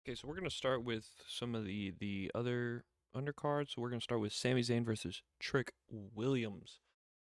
Okay, so we're gonna start with some of the other undercards. So we're gonna start with Sami Zayn versus Trick Williams.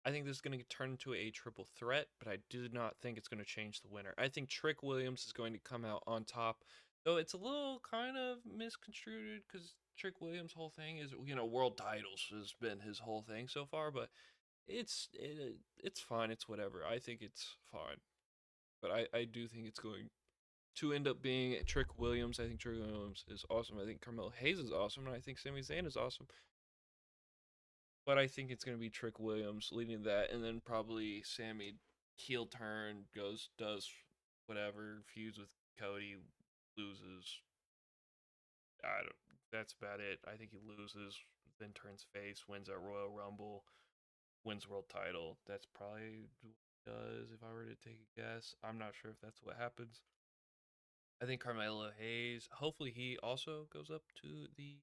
I think this is gonna turn into a triple threat, but I do not think it's gonna change the winner. I think Trick Williams is going to come out on top, though it's a little kind of misconstrued because Trick Williams' whole thing is world titles has been his whole thing so far, but it's fine. It's whatever. I think it's fine, but I do think it's going to end up being Trick Williams. I think Trick Williams is awesome. I think Carmelo Hayes is awesome, and I think Sami Zayn is awesome. But I think it's going to be Trick Williams leading that, and then probably Sammy heel turn does whatever, feuds with Cody, loses. I don't. That's about it. I think he loses, then turns face, wins at Royal Rumble, wins world title. That's probably what he does if I were to take a guess. I'm not sure if that's what happens. I think Carmelo Hayes. Hopefully, he also goes up to the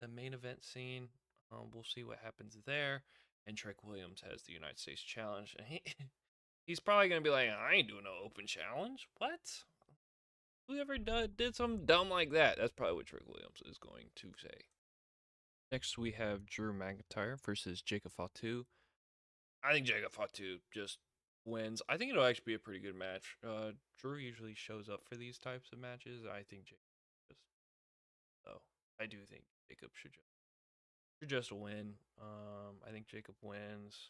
main event scene. We'll see what happens there. And Trick Williams has the United States Challenge, and he's probably gonna be like, I ain't doing no open challenge. What? Whoever did something dumb like that? That's probably what Trick Williams is going to say. Next, we have Drew McIntyre versus Jacob Fatu. I think Jacob Fatu just wins. I think it'll actually be a pretty good match. Drew usually shows up for these types of matches. I think Jacob just though. I do think Jacob should just win. I think Jacob wins.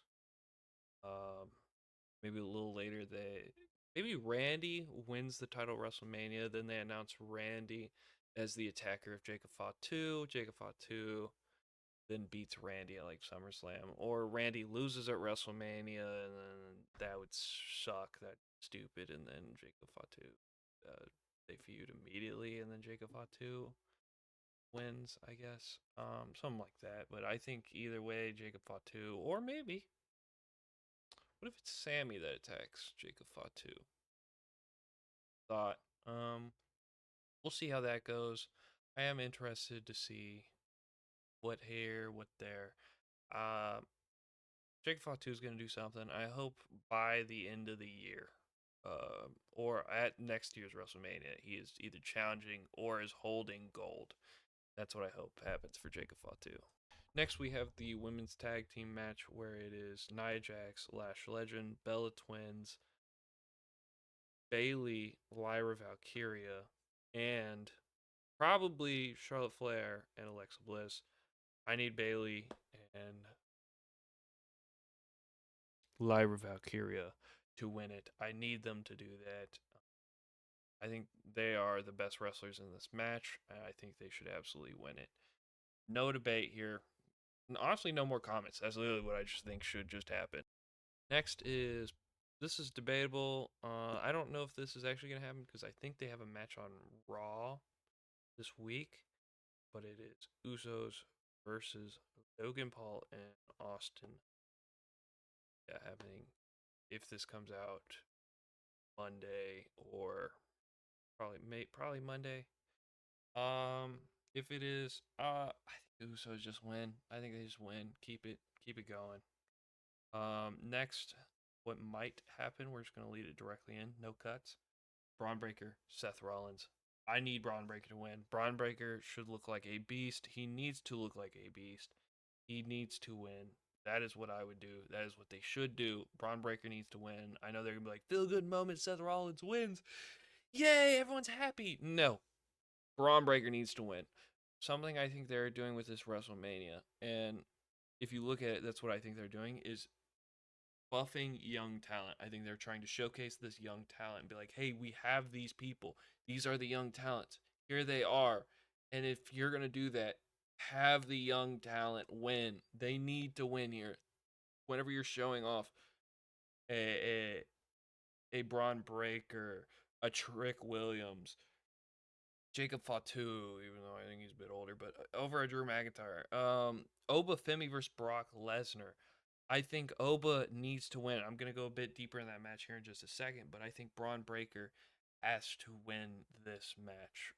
Um, maybe a little later maybe Randy wins the title at WrestleMania. Then they announce Randy as the attacker of Jacob Fatu. Jacob Fatu then beats Randy at like SummerSlam, or Randy loses at WrestleMania, and then that would suck. That stupid, and then Jacob Fatu. They feud immediately, and then Jacob Fatu wins, I guess. Something like that. But I think either way, Jacob Fatu, or maybe what if it's Sammy that attacks Jacob Fatu? Thought. We'll see how that goes. I am interested to see what here, what there. Uh, Jacob Fatu is going to do something. I hope by the end of the year, or at next year's WrestleMania, he is either challenging or is holding gold. That's what I hope happens for Jacob Fatu. Next, we have the women's tag team match where it is Nia Jax, Lash Legend, Bella Twins, Bailey, Lyra Valkyria, and probably Charlotte Flair and Alexa Bliss. I need Bailey and Lyra Valkyria to win it. I need them to do that. I think they are the best wrestlers in this match. And I think they should absolutely win it. No debate here. Honestly, no more comments. That's literally what I just think should just happen. Next is this is debatable. I don't know if this is actually gonna happen because I think they have a match on Raw this week, but it is Usos versus Logan Paul and Austin. Yeah, happening if this comes out Monday or probably Monday. Um, if it is, I think Usos just win. I think they just win. Keep it going. Next, what might happen? We're just gonna lead it directly in. No cuts. Braun Breaker, Seth Rollins. I need Braun Breaker to win. Braun Breaker should look like a beast. He needs to look like a beast. He needs to win. That is what I would do. That is what they should do. Braun Breaker needs to win. I know they're gonna be like, feel good moment, Seth Rollins wins. Yay, everyone's happy. No. Braun Breaker needs to win. Something I think they're doing with this WrestleMania, and if you look at it, that's what I think they're doing is buffing young talent. I think they're trying to showcase this young talent and be like, hey, we have these people. These are the young talents. Here they are. And if you're going to do that, have the young talent win. They need to win here. Whenever you're showing off a, a Braun Breaker, a Trick Williams, Jacob Fatu, even though I think he's a bit older, but over a Drew McIntyre. Oba Femi versus Brock Lesnar. I think Oba needs to win. I'm going to go a bit deeper in that match here in just a second, but I think Braun Breaker has to win this match.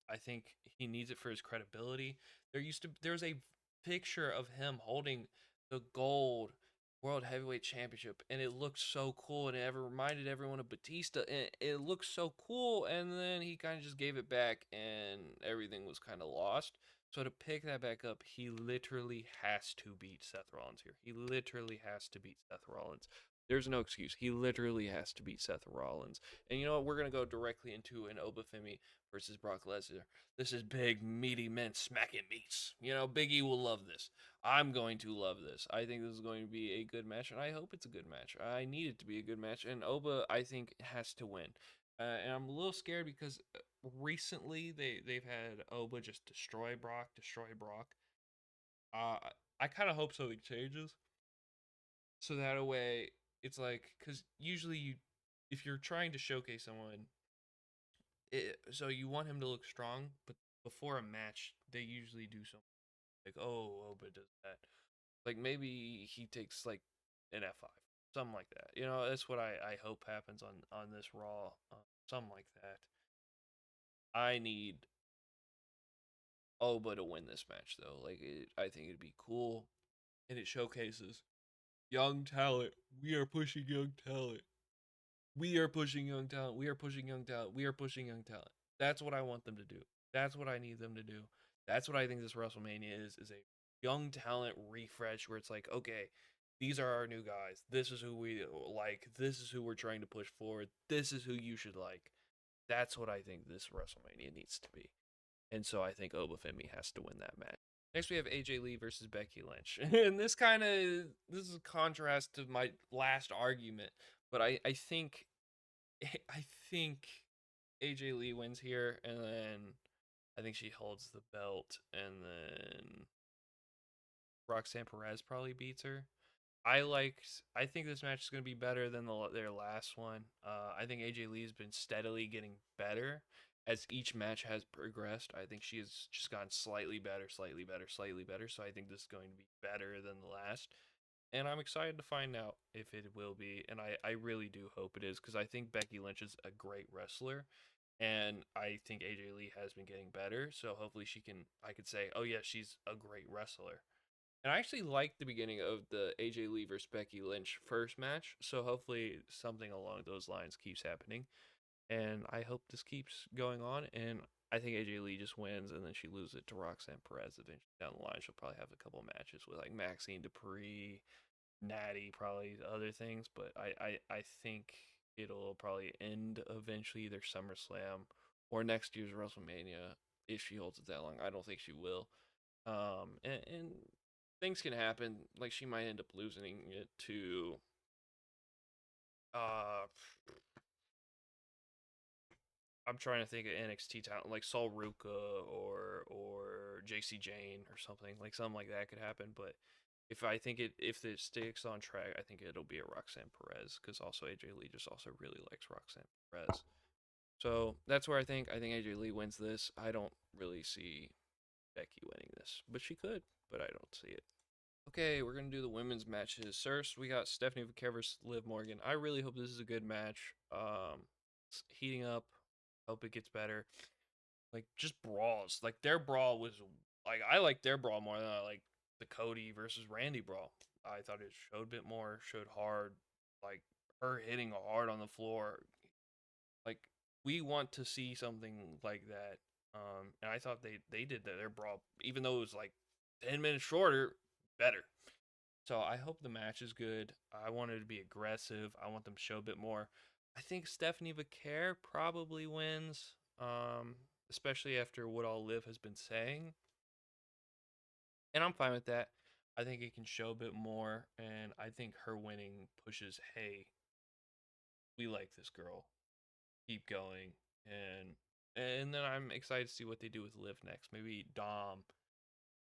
I think he needs it for his credibility. There's a picture of him holding the gold World Heavyweight Championship, and it looked so cool, and it ever reminded everyone of Batista, and it looked so cool. And then he kind of just gave it back, and everything was kind of lost. So to pick that back up, he literally has to beat Seth Rollins here. He literally has to beat Seth Rollins. There's no excuse. He literally has to beat Seth Rollins. And you know what? We're gonna go directly into an Obafemi versus Brock Lesnar. This is big, meaty men smacking meats. You know, Big E will love this. I'm going to love this. I think this is going to be a good match, and I hope it's a good match. I need it to be a good match, and Oba, I think, has to win. And I'm a little scared because recently they've had Oba just destroy Brock, destroy Brock. Uh, I kind of hope something changes, so that way it's like, because usually if you're trying to showcase someone, so you want him to look strong, but before a match they usually do something like, oh, Oba does that. Like maybe he takes like an F5, something like that. You know, that's what I hope happens on this Raw, something like that. I need Oba to win this match though. I think it'd be cool, and it showcases young talent. We are pushing young talent. We are pushing young talent. We are pushing young talent. We are pushing young talent. That's what I want them to do. That's what I need them to do. That's what I think this WrestleMania is a young talent refresh where it's like, okay, these are our new guys. This is who we like. This is who we're trying to push forward. This is who you should like. That's what I think this WrestleMania needs to be. And so I think Obafemi has to win that match. Next we have AJ Lee versus Becky Lynch. And this is a contrast to my last argument, but I think AJ Lee wins here, and then I think she holds the belt, and then Roxanne Perez probably beats her. I think this match is going to be better than their last one. I think AJ Lee's been steadily getting better as each match has progressed. I think she has just gotten slightly better, slightly better, slightly better. So I think this is going to be better than the last. And I'm excited to find out if it will be. And I really do hope it is, because I think Becky Lynch is a great wrestler. And I think AJ Lee has been getting better. So hopefully I could say, oh yeah, she's a great wrestler. And I actually liked the beginning of the AJ Lee versus Becky Lynch first match. So hopefully something along those lines keeps happening. And I hope this keeps going on. And I think AJ Lee just wins, and then she loses it to Roxanne Perez eventually down the line. She'll probably have a couple matches with like Maxine Dupree, Natty, probably other things. But I think it'll probably end eventually either SummerSlam or next year's WrestleMania if she holds it that long. I don't think she will. And things can happen. Like she might end up losing it to uh I'm trying to think of NXT talent like Sol Ruka or JC Jane or something like that could happen. But if it sticks on track, I think it'll be a Roxanne Perez, because also AJ Lee just also really likes Roxanne Perez. So that's where I think AJ Lee wins this. I don't really see Becky winning this, but she could, but I don't see it. Okay, we're gonna do the women's matches. First, we got Stephanie McKer versus Liv Morgan. I really hope this is a good match. It's heating up. Hope it gets better. Like just brawls. Like their brawl was like I like their brawl more than I like the Cody versus Randy brawl. I thought it showed a bit more, showed hard, like her hitting hard on the floor. Like we want to see something like that. And I thought they did that their brawl, even though it was like 10 minutes shorter, better. So I hope the match is good. I want it to be aggressive. I want them to show a bit more. I think Stephanie Vaquer probably wins, especially after what all Liv has been saying. And I'm fine with that. I think it can show a bit more, and I think her winning pushes, hey, we like this girl. Keep going. And then I'm excited to see what they do with Liv next. Maybe Dom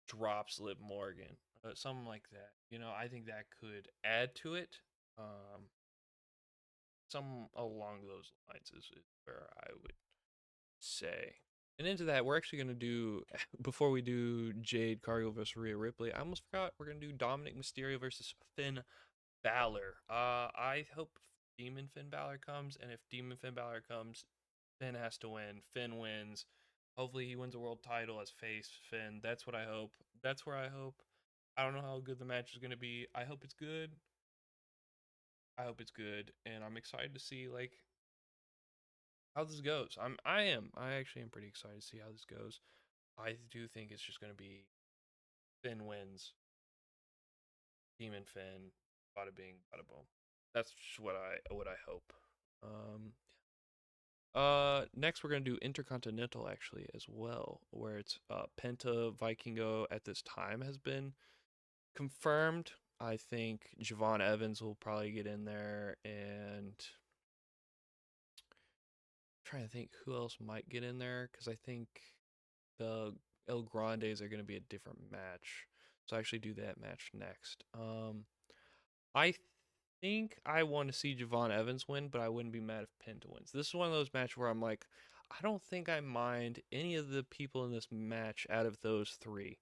drops Liv Morgan, something like that. You know, I think that could add to it. Um, some along those lines is where I would say. And into that, we're actually going to do, before we do Jade Cargill versus Rhea Ripley, I almost forgot, we're going to do Dominic Mysterio versus Finn Balor. I hope Demon Finn Balor comes, and if Demon Finn Balor comes, Finn has to win. Finn wins. Hopefully he wins a world title as face Finn. That's what I hope. That's where I hope. I don't know how good the match is going to be. I hope it's good. I hope it's good, and I'm excited to see like how this goes. I actually am pretty excited to see how this goes. I do think it's just gonna be Finn wins, Team and Finn, bada bing, bada boom. That's just what I hope. Um, Next we're gonna do Intercontinental actually as well, where it's Penta Vikingo at this time has been confirmed. I think Javon Evans will probably get in there, and I'm trying to think who else might get in there because I think the El Grandes are gonna be a different match. So I actually do that match next. I think I want to see Javon Evans win, but I wouldn't be mad if Penta wins. This is one of those matches where I'm like, I don't think I mind any of the people in this match out of those three.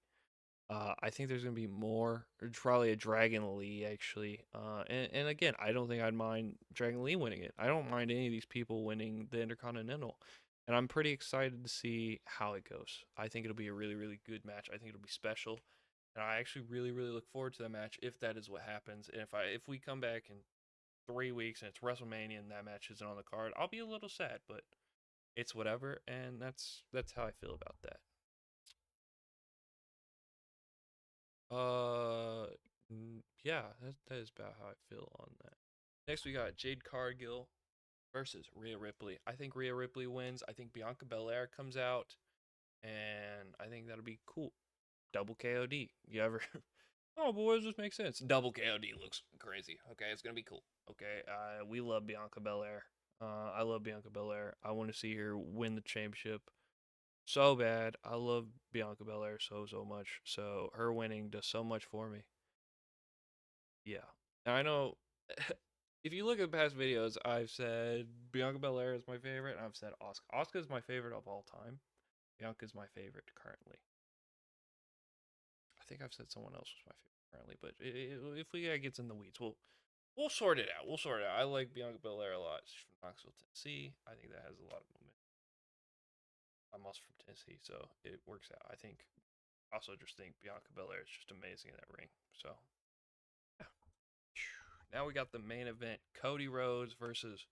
I think there's gonna be more, or probably a Dragon Lee actually. And again, I don't think I'd mind Dragon Lee winning it. I don't mind any of these people winning the Intercontinental, and I'm pretty excited to see how it goes. I think it'll be a really really good match. I think it'll be special, and I actually really really look forward to that match if that is what happens. And if we come back in 3 weeks and it's WrestleMania and that match isn't on the card, I'll be a little sad, but it's whatever, and that's how I feel about that. Yeah, that is about how I feel on that. Next, we got Jade Cargill versus Rhea Ripley. I think Rhea Ripley wins. I think Bianca Belair comes out, and I think that'll be cool. Double KOD. You ever? Oh, boys, this makes sense. Double KOD looks crazy. Okay, it's gonna be cool. Okay, we love Bianca Belair. I love Bianca Belair. I want to see her win the championship so bad. I love Bianca Belair so much. So her winning does so much for me. Yeah. And I know if you look at past videos, I've said Bianca Belair is my favorite, and I've said Asuka. Asuka is my favorite of all time. Bianca is my favorite currently. I think I've said someone else was my favorite currently, but if we get in the weeds, we'll sort it out. We'll sort it out. I like Bianca Belair a lot. She's from Knoxville, Tennessee. I think that has a lot of movement. I'm also from Tennessee, so it works out. I think also just think Bianca Belair is just amazing in that ring. So yeah. Now we got the main event: Cody Rhodes versus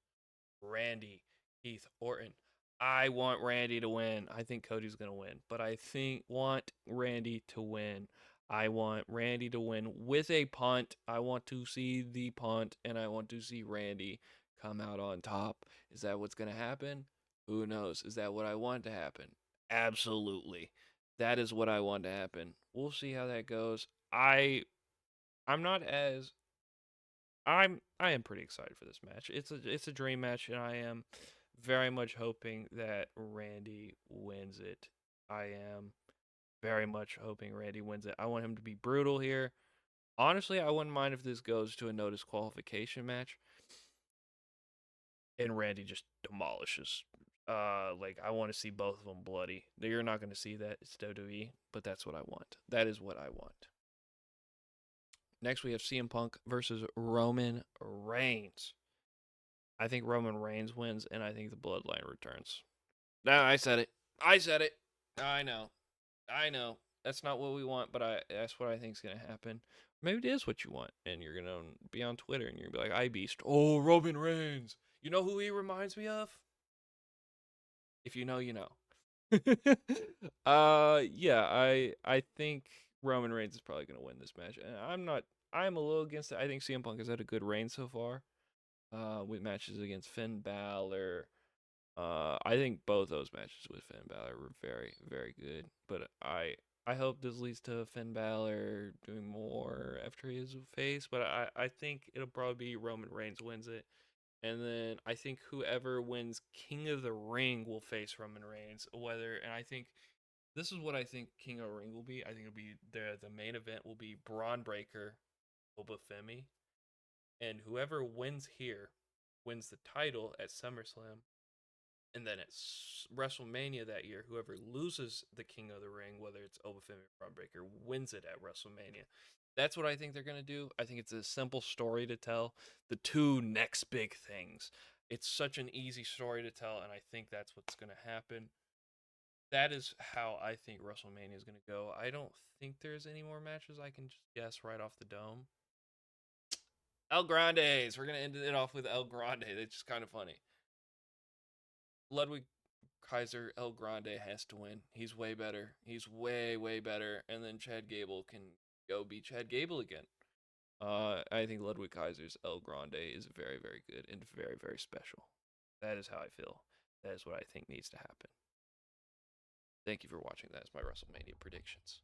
Randy Keith Orton. I want Randy to win. I think Cody's gonna win, but I think want Randy to win. I want Randy to win with a punt. I want to see the punt, and I want to see Randy come out on top. Is that what's gonna happen? Who knows? Is that what I want to happen? Absolutely. That is what I want to happen. We'll see how that goes. I'm not as I am pretty excited for this match. It's a dream match, and I am very much hoping that Randy wins it. I am very much hoping Randy wins it. I want him to be brutal here. Honestly, I wouldn't mind if this goes to a no disqualification match and Randy just demolishes. Like I want to see both of them bloody. You're not going to see that. It's WWE, but that's what I want. That is what I want. Next, we have CM Punk versus Roman Reigns. I think Roman Reigns wins, and I think the Bloodline returns. No, I said it. I said it. I know. I know. That's not what we want, but that's what I think is gonna happen. Maybe it is what you want, and you're gonna be on Twitter and you're gonna be like, "I beast." Oh, Roman Reigns. You know who he reminds me of? If you know, you know. Yeah. I think Roman Reigns is probably gonna win this match, and I'm not. I'm a little against it. I think CM Punk has had a good reign so far. With matches against Finn Balor. I think both those matches with Finn Balor were very, very good. But I hope this leads to Finn Balor doing more after he is a face. But I think it'll probably be Roman Reigns wins it. And then I think whoever wins King of the Ring will face Roman Reigns. And I think this is what I think King of the Ring will be. I think it'll be the main event will be Braun Breaker, Obafemi, and whoever wins here wins the title at SummerSlam, and then at WrestleMania that year, whoever loses the King of the Ring, whether it's Obafemi or Braun Breaker, wins it at WrestleMania. That's what I think they're gonna do. I think it's a simple story to tell. The two next big things. It's such an easy story to tell, and I think that's what's gonna happen. That is how I think WrestleMania is gonna go. I don't think there's any more matches I can just guess right off the dome. El Grandes. We're gonna end it off with El Grande. It's just kind of funny. Ludwig Kaiser El Grande has to win. He's way better. He's way better. And then Chad Gable can go be Chad Gable again. I think Ludwig Kaiser's El Grande is very good and very special. That is how I feel. That is what I think needs to happen. Thank you for watching. That is my WrestleMania predictions.